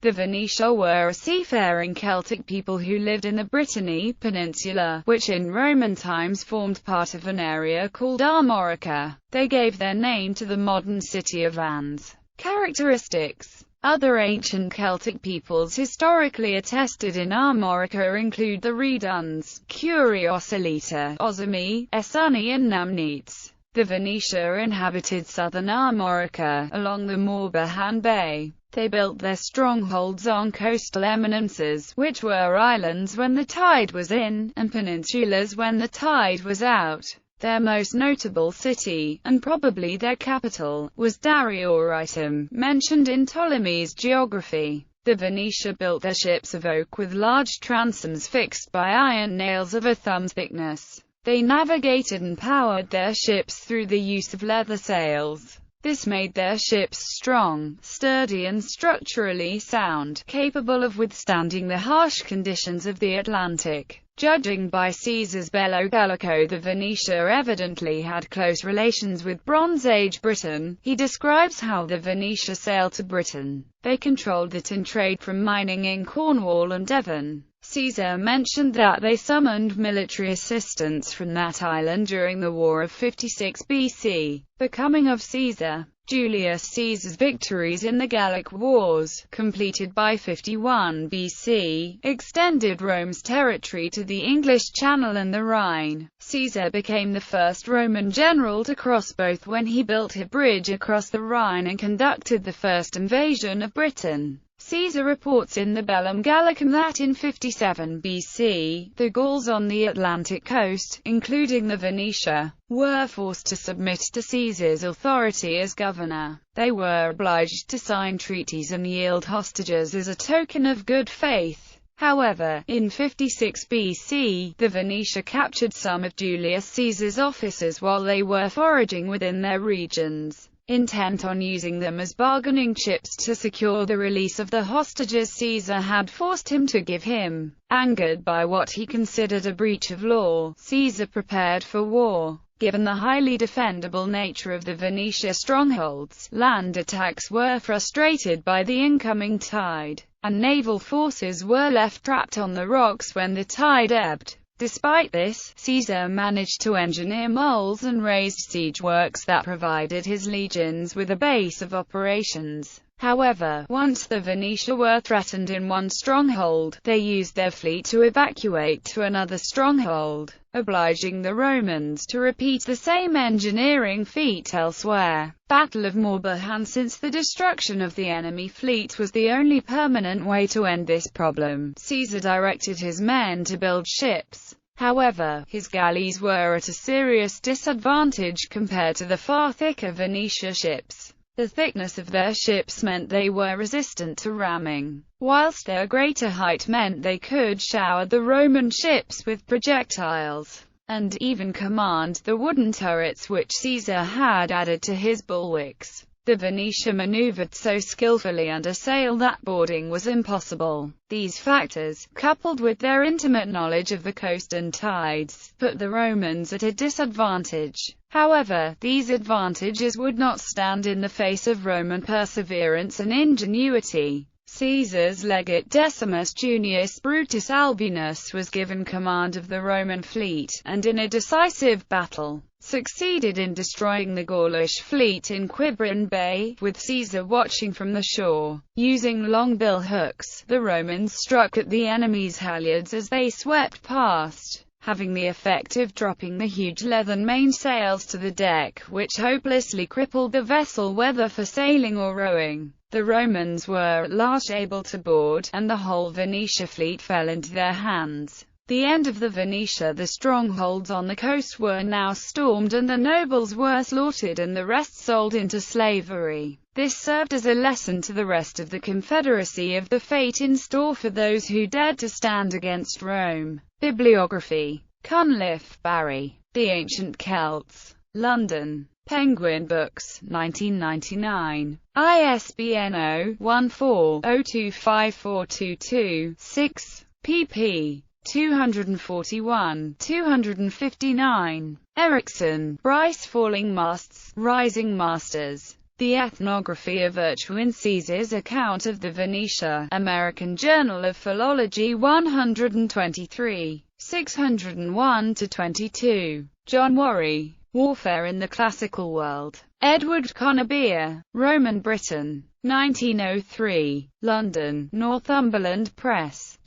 The Venetia were a seafaring Celtic people who lived in the Brittany Peninsula, which in Roman times formed part of an area called Armorica. They gave their name to the modern city of Vannes. Characteristics. Other ancient Celtic peoples historically attested in Armorica include the Reduns, Curiosilita, Ozami, Essani and Namnites. The Venetia inhabited southern Armorica, along the Mobihand Bay. They built their strongholds on coastal eminences, which were islands when the tide was in, and peninsulas when the tide was out. Their most notable city, and probably their capital, was Darioritum, mentioned in Ptolemy's Geography. The Venetia built their ships of oak with large transoms fixed by iron nails of a thumb's thickness. They navigated and powered their ships through the use of leather sails. This made their ships strong, sturdy and structurally sound, capable of withstanding the harsh conditions of the Atlantic. Judging by Caesar's Bello Gallico, the Venetia evidently had close relations with Bronze Age Britain. He describes how the Venetia sailed to Britain. They controlled the tin trade from mining in Cornwall and Devon. Caesar mentioned that they summoned military assistance from that island during the War of 56 BC. The coming of Caesar. Julius Caesar's victories in the Gallic Wars, completed by 51 BC, extended Rome's territory to the English Channel and the Rhine. Caesar became the first Roman general to cross both when he built a bridge across the Rhine and conducted the first invasion of Britain. Caesar reports in the Bellum Gallicum that in 57 BC, the Gauls on the Atlantic coast, including the Venetia, were forced to submit to Caesar's authority as governor. They were obliged to sign treaties and yield hostages as a token of good faith. However, in 56 BC, the Venetia captured some of Julius Caesar's officers while they were foraging within their regions, intent on using them as bargaining chips to secure the release of the hostages Caesar had forced him to give him. Angered by what he considered a breach of law, Caesar prepared for war. Given the highly defendable nature of the Venetia strongholds, land attacks were frustrated by the incoming tide, and naval forces were left trapped on the rocks when the tide ebbed. Despite this, Caesar managed to engineer moles and raised siege works that provided his legions with a base of operations. However, once the Venetia were threatened in one stronghold, they used their fleet to evacuate to another stronghold, obliging the Romans to repeat the same engineering feat elsewhere. Battle of Mobihand. Since the destruction of the enemy fleet was the only permanent way to end this problem, Caesar directed his men to build ships. However, his galleys were at a serious disadvantage compared to the far thicker Venetia ships. The thickness of their ships meant they were resistant to ramming, whilst their greater height meant they could shower the Roman ships with projectiles, and even command the wooden turrets which Caesar had added to his bulwarks. The Venetia maneuvered so skillfully under sail that boarding was impossible. These factors, coupled with their intimate knowledge of the coast and tides, put the Romans at a disadvantage. However, these advantages would not stand in the face of Roman perseverance and ingenuity. Caesar's legate Decimus Junius Brutus Albinus was given command of the Roman fleet, and in a decisive battle, succeeded in destroying the Gaulish fleet in Quiberon Bay, with Caesar watching from the shore. Using long bill hooks, the Romans struck at the enemy's halyards as they swept past, having the effect of dropping the huge leathern mainsails to the deck, which hopelessly crippled the vessel whether for sailing or rowing. The Romans were at last able to board, and the whole Venetia fleet fell into their hands. The end of the Venetia. The strongholds on the coast were now stormed and the nobles were slaughtered and the rest sold into slavery. This served as a lesson to the rest of the Confederacy of the fate in store for those who dared to stand against Rome. Bibliography. Cunliffe, Barry. The Ancient Celts. London. Penguin Books, 1999. ISBN 0-14-025422-6, pp. 241, 259. Erickson, Bryce. Falling Masts, Rising Masters. The Ethnography of Urchuin Caesar's account of the Venetia, American Journal of Philology 123, 601-22. John Worry. Warfare in the Classical World. Edward Conabeer. Roman Britain. 1903. London, Northumberland Press.